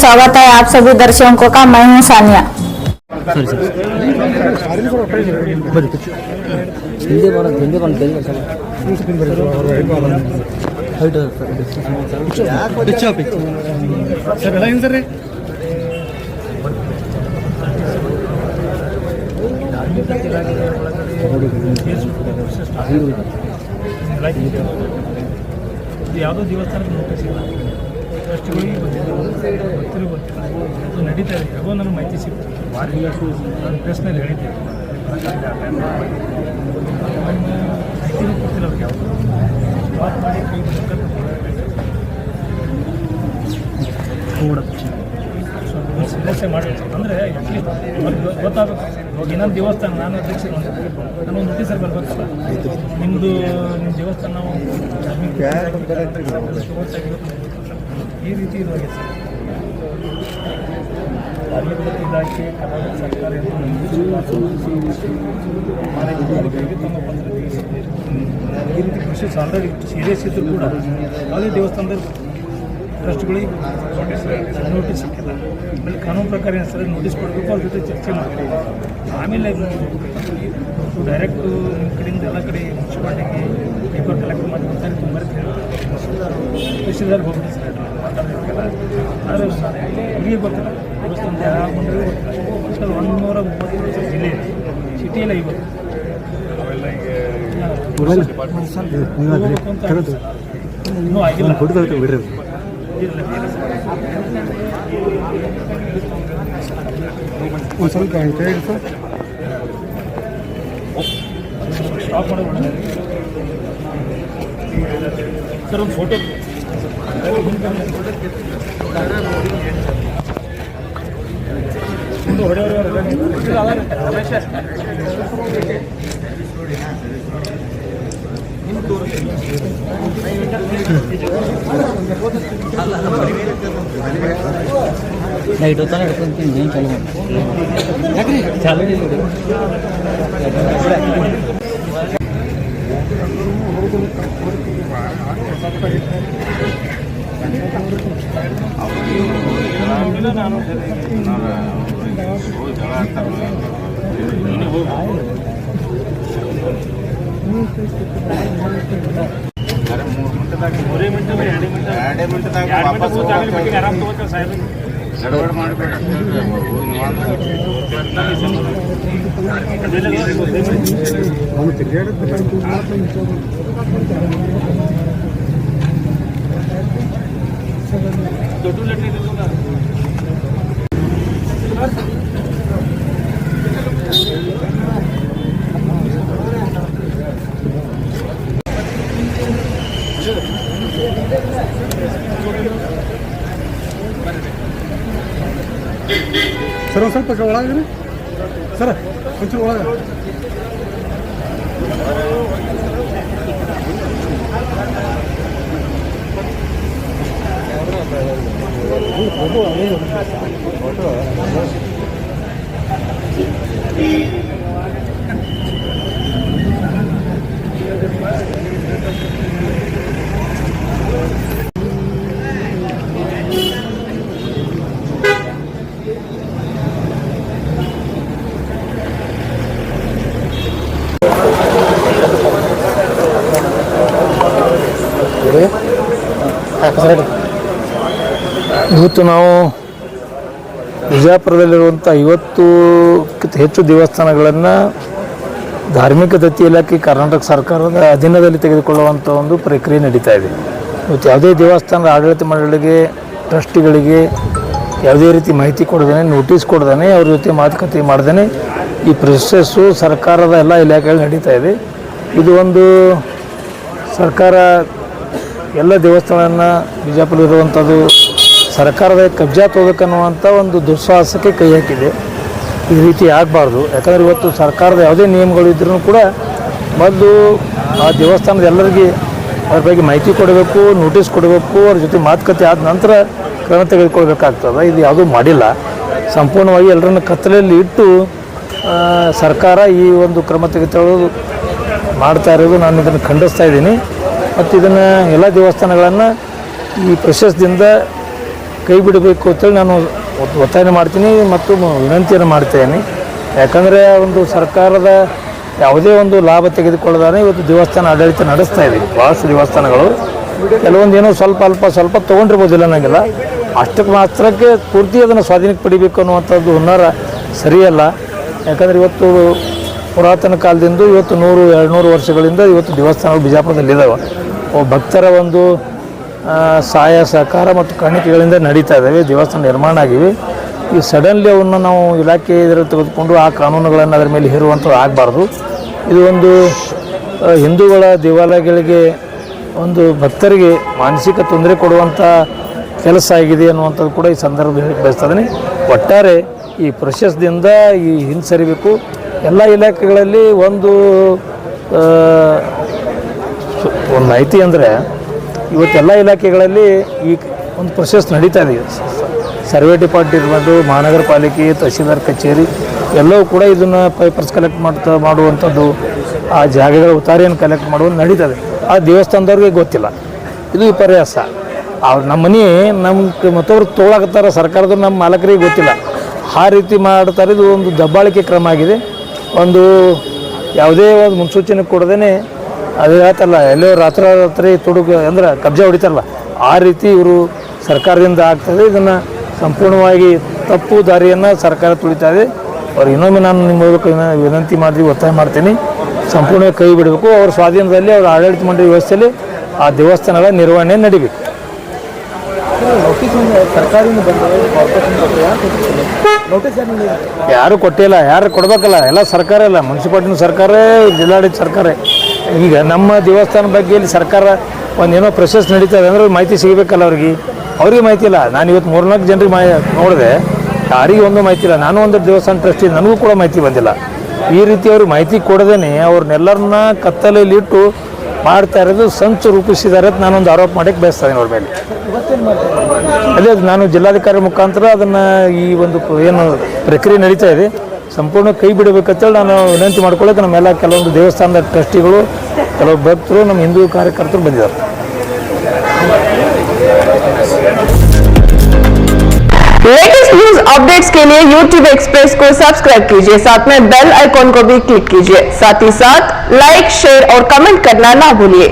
स्वागत है आप सभी दर्शकों का। मैं हूँ सानिया। ಯಾವುದೋ ದೇವಸ್ಥಾನಕ್ಕೆ ನೋಟಿಸ್ ಇಲ್ಲ, ಟ್ರಸ್ಟ್ಗಳಿಗೆ ಗೊತ್ತಿಲ್ಲ, ಅದು ನಡೀತಾ ಇದೆ. ಯಾವಾಗ ನನಗೆ ಮಾಹಿತಿ ಸಿಗ್ತದೆ, ನಾನು ಪ್ರೆಸ್ನಲ್ಲಿ ಹೇಳಿದ್ದೆ, ಮಾಹಿತಿನೂ ಕೊಡ್ತಿಲ್ಲ ಅವ್ರಿಗೆ. ಯಾವುದು ಮಾತು ಮಾಡಿ ಕೈ ಸೀರಿಯಸ್ಸೇ ಮಾಡಬೇಕು. ಅಂದರೆ ಅಟ್ಲೀಸ್ಟ್ ಅವ್ರಿಗೆ ಗೊತ್ತಾಗಬೇಕು. ಇವಾಗ ಇನ್ನೊಂದು ದೇವಸ್ಥಾನ, ನಾನು ಅಧ್ಯಕ್ಷರು ನಾನು ಒಂದು ನೋಟಿಸಲ್ಲಿ ಬರ್ಬೇಕಲ್ಲ, ನಿಮ್ಮದು ನಿಮ್ಮ ದೇವಸ್ಥಾನ ನಾವು ಈ ರೀತಿ ಇರುವಾಗೆ ಸರ್ ಅಭಿವೃದ್ಧಿ ಇಲಾಖೆ ಕರ್ನಾಟಕ ಸರ್ಕಾರ ಮಾನ್ಯತೆಗೆ ತಮ್ಮ ಪತ್ರ ತಿಳಿಸಿದೆ. ಈ ರೀತಿ ಪ್ರೊಸೆಸ್ ಆಲ್ರೆಡಿ ಸೀರಿಯಸ್ ಇದ್ದರೂ ಕೂಡ ಯಾವುದೇ ದೇವಸ್ಥಾನದಲ್ಲಿ ಟ್ರಸ್ಟ್ಗಳಿಗೆ ನೋಟಿಸ್ ಸಿಕ್ಕಿಲ್ಲ. ಆಮೇಲೆ ಕಾನೂನು ಪ್ರಕಾರ ಏನು ಸರ್ ನೋಟಿಸ್ ಕೊಡಬೇಕು, ಅವ್ರ ಜೊತೆ ಚರ್ಚೆ ಮಾಡಬೇಕು. ಆಮೇಲೆ ಡೈರೆಕ್ಟು ನಿಮ್ಮ ಕಡೆಯಿಂದ ಎಲ್ಲ ಕಡೆ ಮುನ್ಸಿಪಾಲ್ಟಿಗೆ ಪೇಪರ್ ಕಲೆಕ್ಟ್ ಮಾಡಿ ಬರ್ತಾರೆ, ತುಂಬ ತಹಶೀಲ್ದಾರ್ಗೆ ಹೋಗ್ಬಿಟ್ಟು ಸರ್ ಮಾತಾಡಬೇಕಲ್ಲ. ಆದರೆ ಇವರಿಗೆ ಗೊತ್ತಿಲ್ಲ, ದೇವಸ್ಥಾನ ಯಾವ ಬಂದರೆ ಗೊತ್ತಿಲ್ಲ. 130 ಜಿಲ್ಲೆ ಸಿಟಿಯಲ್ಲ ಇವತ್ತು ಇನ್ನೂ ಆಗಿಲ್ಲ. ಒಂದು ಸ್ವಲ್ಪ ಹೇಳಿ ಸರ್. ಸ್ಟಾಪ್ ಮಾಡೋದು ಸರ್. ಒಂದು ಫೋಟೋ ನೈಟ್ ಹೊತ್ತಾನೆ ಹಿಡ್ಕೊಂತೀನಿ, ಏನು ಚಾಲು ಮಾಡಿ ಚಾಲು ಆರಾಮ್ ತಗೋತಾರೆ ಸಾಹೇಬ್. ಗಡಬಡ ಮಾಡಬೇಡ, ಸರ್ ಒಂದು ಸ್ವಲ್ಪ ಒಳಗೆ ಸರ್, ಒಂಚೂರು ಒಳಗೆ. ಇವತ್ತು ನಾವು ವಿಜಯಪುರದಲ್ಲಿರುವಂಥ 50ಕ್ಕಿಂತ ಹೆಚ್ಚು ದೇವಸ್ಥಾನಗಳನ್ನು ಧಾರ್ಮಿಕ ದತ್ತಿ ಇಲಾಖೆ ಕರ್ನಾಟಕ ಸರ್ಕಾರದ ಅಧೀನದಲ್ಲಿ ತೆಗೆದುಕೊಳ್ಳುವಂಥ ಒಂದು ಪ್ರಕ್ರಿಯೆ ನಡೀತಾ ಇದೆ. ಇವತ್ತು ಯಾವುದೇ ದೇವಸ್ಥಾನದ ಆಡಳಿತ ಮಂಡಳಿಗೆ, ಟ್ರಸ್ಟಿಗಳಿಗೆ ಯಾವುದೇ ರೀತಿ ಮಾಹಿತಿ ಕೊಡದೇ, ನೋಟಿಸ್ ಕೊಡದೇ, ಅವ್ರ ಜೊತೆ ಮಾತುಕತೆ ಮಾಡ್ದೇ ಈ ಪ್ರೊಸೆಸ್ಸು ಸರ್ಕಾರದ ಎಲ್ಲ ಇಲಾಖೆಗಳು ನಡೀತಾ ಇದೆ. ಇದು ಒಂದು ಸರ್ಕಾರ ಎಲ್ಲ ದೇವಸ್ಥಾನಗಳನ್ನು ಬಿಜಾಪುರದಲ್ಲಿರುವಂಥದ್ದು ಸರ್ಕಾರದ ಕಬ್ಜಾ ತಗೋಬೇಕನ್ನುವಂಥ ಒಂದು ದುಸ್ಸಾಹಸಕ್ಕೆ ಕೈ ಹಾಕಿದೆ. ಈ ರೀತಿ ಆಗಬಾರ್ದು. ಯಾಕಂದರೆ ಇವತ್ತು ಸರ್ಕಾರದ ಯಾವುದೇ ನಿಯಮಗಳು ಇದ್ರೂ ಕೂಡ ಮೊದಲು ಆ ದೇವಸ್ಥಾನದ ಎಲ್ಲರಿಗೆ ಅದ್ರ ಬಗ್ಗೆ ಮಾಹಿತಿ ಕೊಡಬೇಕು, ನೋಟಿಸ್ ಕೊಡಬೇಕು, ಅವ್ರ ಜೊತೆ ಮಾತುಕತೆ ಆದ ನಂತರ ಕ್ರಮ ತೆಗೆದುಕೊಳ್ಬೇಕಾಗ್ತದೆ. ಇದು ಯಾವುದೂ ಮಾಡಿಲ್ಲ. ಸಂಪೂರ್ಣವಾಗಿ ಎಲ್ಲರನ್ನ ಕತ್ತಲೆಯಲ್ಲಿ ಇಟ್ಟು ಸರ್ಕಾರ ಈ ಒಂದು ಕ್ರಮ ತೆಗೆದುಕೊಳ್ಳೋದು ಮಾಡ್ತಾ ಇರೋದು ನಾನು ಇದನ್ನು ಖಂಡಿಸ್ತಾ ಇದ್ದೀನಿ. ಮತ್ತು ಇದನ್ನು ಎಲ್ಲ ದೇವಸ್ಥಾನಗಳನ್ನು ಈ ಪ್ರೊಸೆಸ್ದಿಂದ ಕೈ ಬಿಡಬೇಕು ಅಂತೇಳಿ ನಾನು ಒತ್ತಾಯ ಮಾಡ್ತೀನಿ ಮತ್ತು ವಿನಂತಿಯನ್ನು ಮಾಡ್ತೇನೆ. ಯಾಕಂದರೆ ಒಂದು ಸರ್ಕಾರದ ಯಾವುದೇ ಒಂದು ಲಾಭ ತೆಗೆದುಕೊಳ್ಳದಾನೆ ಇವತ್ತು ದೇವಸ್ಥಾನ ಆಡಳಿತ ನಡೆಸ್ತಾ ಇದ್ದೀವಿ. ಭಾಳಷ್ಟು ದೇವಸ್ಥಾನಗಳು ಕೆಲವೊಂದು ಏನೋ ಸ್ವಲ್ಪ ತೊಗೊಂಡಿರ್ಬೋದಿಲ್ಲ ನನಗೆಲ್ಲ, ಅಷ್ಟಕ್ಕೆ ಮಾತ್ರಕ್ಕೆ ಪೂರ್ತಿ ಅದನ್ನು ಸ್ವಾಧೀನಕ್ಕೆ ಪಡಿಬೇಕು ಅನ್ನುವಂಥದ್ದು ಹುನ್ನಾರ ಸರಿಯಲ್ಲ. ಯಾಕಂದರೆ ಇವತ್ತು ಪುರಾತನ ಕಾಲದಿಂದ ಇವತ್ತು 100-200 ವರ್ಷಗಳಿಂದ ಇವತ್ತು ದೇವಸ್ಥಾನಗಳು ಬಿಜಾಪುರದಲ್ಲಿದ್ದಾವೆ. ಭಕ್ತರ ಒಂದು ಸಹಾಯ ಸಹಕಾರ ಮತ್ತು ಕಾಣಿಕೆಗಳಿಂದ ನಡೀತಾ ಇದ್ದಾವೆ, ದೇವಸ್ಥಾನ ನಿರ್ಮಾಣ ಆಗಿವೆ. ಈ ಸಡನ್ಲಿ ಅವನ್ನು ನಾವು ಇಲಾಖೆ ಇದರಲ್ಲಿ ತೆಗೆದುಕೊಂಡು ಆ ಕಾನೂನುಗಳನ್ನು ಅದರ ಮೇಲೆ ಹೇರುವಂಥದ್ದು ಆಗಬಾರ್ದು. ಇದು ಒಂದು ಹಿಂದೂಗಳ ದೇವಾಲಯಗಳಿಗೆ ಒಂದು ಭಕ್ತರಿಗೆ ಮಾನಸಿಕ ತೊಂದರೆ ಕೊಡುವಂಥ ಕೆಲಸ ಆಗಿದೆ ಅನ್ನುವಂಥದ್ದು ಕೂಡ ಈ ಸಂದರ್ಭದಲ್ಲಿ ಬಯಸ್ತಾ ಇದ್ದೀನಿ. ಒಟ್ಟಾರೆ ಈ ಪ್ರಶಸ್ತಿಯಿಂದ ಈ ಹಿಂಸರಿಬೇಕು. ಎಲ್ಲ ಇಲಾಖೆಗಳಲ್ಲಿ ಒಂದು ಮಾಹಿತಿ ಅಂದರೆ ಇವತ್ತೆಲ್ಲ ಇಲಾಖೆಗಳಲ್ಲಿ ಈ ಒಂದು ಪ್ರೊಸೆಸ್ ನಡೀತಾ ಇದೆ. ಸರ್ವೆ ಡಿಪಾರ್ಟ್ಮೆಂಟ್ ಇರ್ಬೋದು, ಮಹಾನಗರ ಪಾಲಿಕೆ, ತಹಸೀಲ್ದಾರ್ ಕಚೇರಿ ಎಲ್ಲವೂ ಕೂಡ ಇದನ್ನು ಪೇಪರ್ಸ್ ಕಲೆಕ್ಟ್ ಮಾಡುವಂಥದ್ದು, ಆ ಜಾಗಗಳ ಉತ್ತಾರಿಯನ್ನು ಕಲೆಕ್ಟ್ ಮಾಡುವುದು ನಡೀತದೆ. ಆ ದೇವಸ್ಥಾನದವ್ರಿಗೆ ಗೊತ್ತಿಲ್ಲ. ಇದು ವಿಪರ್ಯಾಸ. ನಮ್ಮ ಮನೆ ಮತ್ತೊಬ್ರು ತೊಗೊಳಕತ್ತಾರ, ಸರ್ಕಾರದವ್ರು ನಮ್ಮ ಮಾಲಕರಿಗೆ ಗೊತ್ತಿಲ್ಲ. ಆ ರೀತಿ ಮಾಡ್ತಾರೆ. ಇದು ಒಂದು ದಬ್ಬಾಳಿಕೆ ಕ್ರಮ ಆಗಿದೆ. ಒಂದು ಯಾವುದೇ ಒಂದು ಮುನ್ಸೂಚನೆ ಕೊಡದೇ ಅದು ಹೇಳ್ತಾರಲ್ಲ, ಎಲ್ಲೋ ರಾತ್ರಿ ತುಡುಗು ಅಂದ್ರೆ ಕಬ್ಜಾ ಹೊಡಿತಾರಲ್ಲ, ಆ ರೀತಿ ಇವರು ಸರ್ಕಾರದಿಂದ ಆಗ್ತದೆ. ಇದನ್ನು ಸಂಪೂರ್ಣವಾಗಿ ತಪ್ಪು ದಾರಿಯನ್ನು ಸರ್ಕಾರ ತುಳಿತಾ ಇದೆ. ಅವ್ರು ಇನ್ನೊಮ್ಮೆ ನಾನು ನಿಮ್ಮ ಮೂಲಕ ವಿನಂತಿ ಮಾಡಿ ಒತ್ತಾಯ ಮಾಡ್ತೀನಿ, ಸಂಪೂರ್ಣ ಕೈ ಬಿಡಬೇಕು. ಅವ್ರ ಸ್ವಾಧೀನದಲ್ಲಿ ಅವ್ರ ಆಡಳಿತ ಮಂಡಳಿ ವ್ಯವಸ್ಥೆಯಲ್ಲಿ ಆ ದೇವಸ್ಥಾನಗಳ ನಿರ್ವಹಣೆ ನಡಿಬೇಕು. ಯಾರು ಕೊಟ್ಟಿಲ್ಲ, ಯಾರು ಕೊಡಬೇಕಲ್ಲ, ಎಲ್ಲ ಸರ್ಕಾರ ಇಲ್ಲ, ಮುನ್ಸಿಪಾಲ್ಟಿನೂ ಸರ್ಕಾರ, ಜಿಲ್ಲಾಡಳಿತ ಸರ್ಕಾರ. ಈಗ ನಮ್ಮ ದೇವಸ್ಥಾನ ಬಗ್ಗೆ ಇಲ್ಲಿ ಸರ್ಕಾರ ಒಂದೇನೋ ಪ್ರೊಸೆಸ್ ನಡೀತದೆ ಅಂದರೆ ಮಾಹಿತಿ ಸಿಗಬೇಕಲ್ಲ ಅವ್ರಿಗೆ ಮಾಹಿತಿ ಇಲ್ಲ. ನಾನು ಇವತ್ತು 3-4 ಜನರಿಗೆ ನೋಡಿದೆ, ಯಾರಿಗೆ ಒಂದು ಮಾಹಿತಿ ಇಲ್ಲ. ನಾನು ಒಂದು ದೇವಸ್ಥಾನ ಟ್ರಸ್ಟಿ, ನನಗೂ ಕೂಡ ಮಾಹಿತಿ ಬಂದಿಲ್ಲ. ಈ ರೀತಿ ಅವ್ರಿಗೆ ಮಾಹಿತಿ ಕೊಡದೇ ಅವ್ರನ್ನೆಲ್ಲರನ್ನ ಕತ್ತಲೆಯಲ್ಲಿಟ್ಟು ಮಾಡ್ತಾ ಇರೋದು ಸಂಚು ರೂಪಿಸಿದ್ದಾರೆ ಅಂತ ನಾನೊಂದು ಆರೋಪ ಮಾಡೋಕ್ಕೆ ಬಯಸ್ತಾ ಇದ್ದೀನಿ ಅವ್ರ ಮೇಲೆ. ಅದೇ ನಾನು ಜಿಲ್ಲಾಧಿಕಾರಿ ಮುಖಾಂತರ ಅದನ್ನು ಈ ಒಂದು ಏನು ಪ್ರಕ್ರಿಯೆ ನಡೀತಾ ಇದೆ ಸಂಪೂರ್ಣ ಕೈ ಬಿಡಬೇಕಂತೇಳಿ ನಾನು ವಿನಂತಿ ಮಾಡ್ಕೊಳ್ಳೋಕೆ ನಮ್ಮೆಲ್ಲ ಕೆಲವೊಂದು ದೇವಸ್ಥಾನದ ಟ್ರಸ್ಟಿಗಳು, ಕೆಲವು ಭಕ್ತರು, ನಮ್ಮ ಹಿಂದೂ ಕಾರ್ಯಕರ್ತರು ಬಂದಿದ್ದಾರೆ. लेटेस्ट न्यूज अपडेट्स के लिए YouTube एक्सप्रेस को सब्सक्राइब कीजिए, साथ में बेल आइकॉन को भी क्लिक कीजिए। साथ ही साथ लाइक, शेयर और कमेंट करना ना भूलिए।